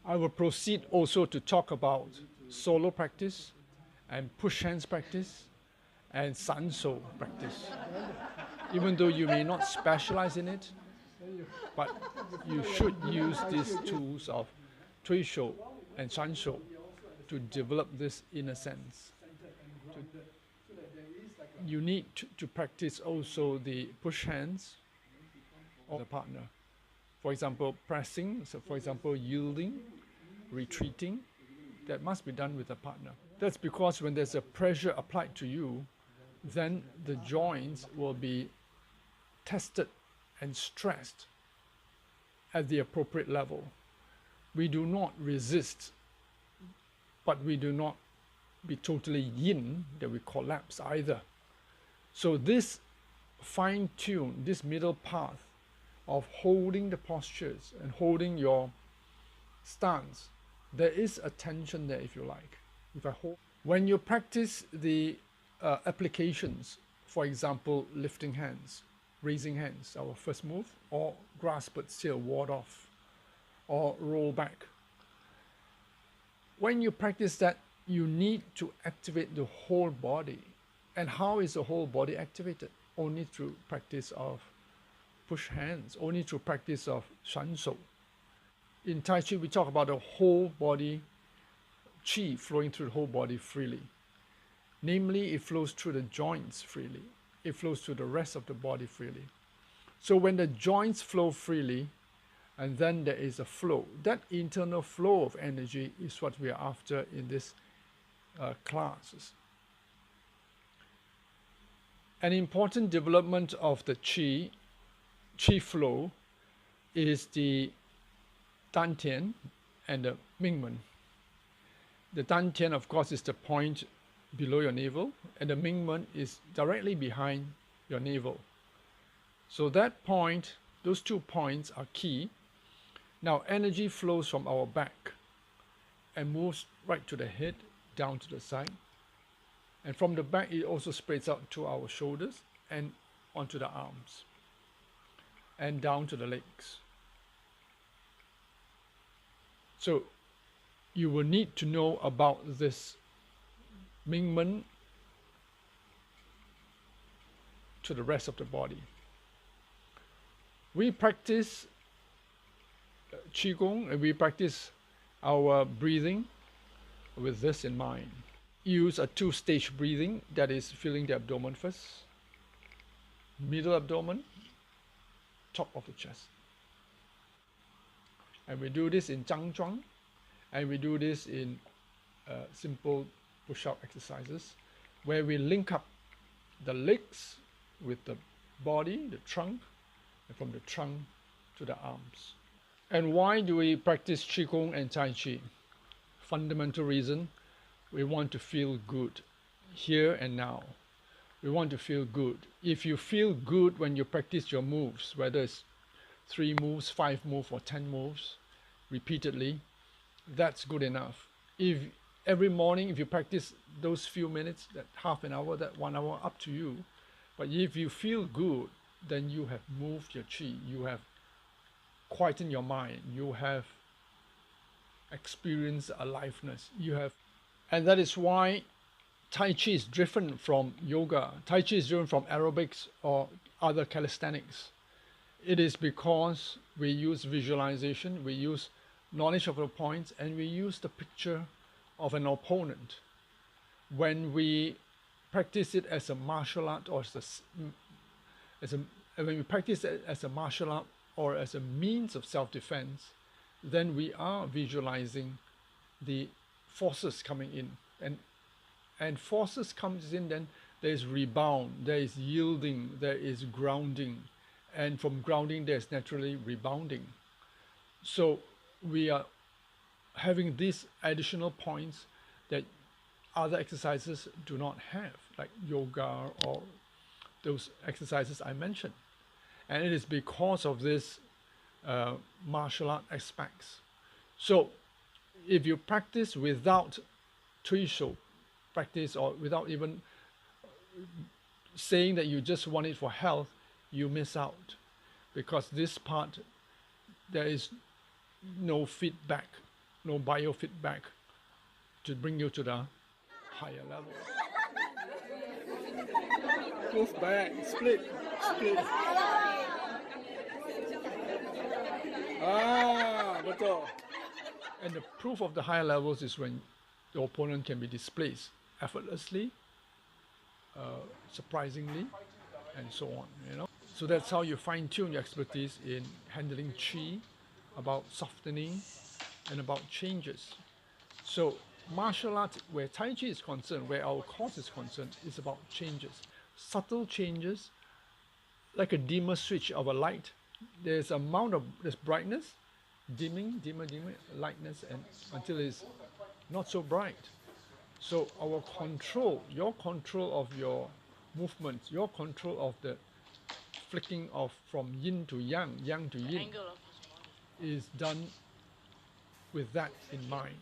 I will proceed also to talk about solo practice and push hands practice and sanso practice. Even though you may not specialize in it, but you should use these tools of tuisho and sanso to develop this inner sense. You need to practice also the push hands of the partner. For example, pressing, so for example, yielding, retreating, that must be done with a partner. That's because when there's a pressure applied to you, then the joints will be tested and stressed at the appropriate level. We do not resist, but we do not be totally yin, that we collapse either. So this fine-tune, this middle path of holding the postures and holding your stance, there is a tension there, if you like. If I hold, when you practice the applications, for example, lifting hands, raising hands, our first move, or grasp but still ward off, or roll back. When you practice that, you need to activate the whole body. And how is the whole body activated? Only through practice of push hands, only through practice of shanso. In Tai Chi, we talk about the whole body qi flowing through the whole body freely. Namely, it flows through the joints freely. It flows through the rest of the body freely. So when the joints flow freely, and then there is a flow, that internal flow of energy is what we are after in this classes. An important development of the qi flow is the dantian and the mingmen. The dantian, of course, is the point below your navel, and the mingmen is directly behind your navel. So that point, those 2 points are key. Now energy flows from our back and moves right to the head, down to the side. And from the back, it also spreads out to our shoulders and onto the arms and down to the legs. So you will need to know about this mingmen to the rest of the body. We practice Qigong and we practice our breathing with this in mind. Use a 2-stage breathing, that is filling the abdomen first, middle abdomen, top of the chest. And we do this in Zhang Zhuang, and we do this in simple push-up exercises, where we link up the legs with the body, the trunk, and from the trunk to the arms. And why do we practice Qigong and Tai Chi? Fundamental reason, we want to feel good here and now. We want to feel good. If you feel good when you practice your moves, whether it's 3 moves, 5 moves, or 10 moves repeatedly, that's good enough. If every morning, if you practice those few minutes, that half an hour, that 1 hour, up to you. But if you feel good, then you have moved your qi, you have quietened your mind, you have experienced aliveness, you have. And that is why Tai Chi is different from yoga. Tai Chi is different from aerobics or other calisthenics. It is because we use visualization, we use knowledge of the points, and we use the picture of an opponent. When we practice it as a martial art, or when we practice it as a martial art or as a means of self-defense, then we are visualizing the forces coming in, and forces comes in, then there is rebound, there is yielding, there is grounding, and from grounding there's naturally rebounding. So we are having these additional points that other exercises do not have, like yoga or those exercises I mentioned. And it is because of this martial art aspects. So if you practice without tuisho practice, or without even saying that you just want it for health, you miss out, because this part there is no feedback, no biofeedback to bring you to the higher level. Move back, split. Betul. And the proof of the higher levels is when the opponent can be displaced effortlessly, surprisingly, and so on, you know. So that's how you fine-tune your expertise in handling qi, about softening, and about changes. So martial arts, where Tai Chi is concerned, where our course is concerned, is about changes. Subtle changes, like a dimmer switch of a light. There's brightness, dimming, lightness, and until it's not so bright. So our control, your control of your movements, your control of the flicking of from yin to yang, yang to yin, is done with that in mind.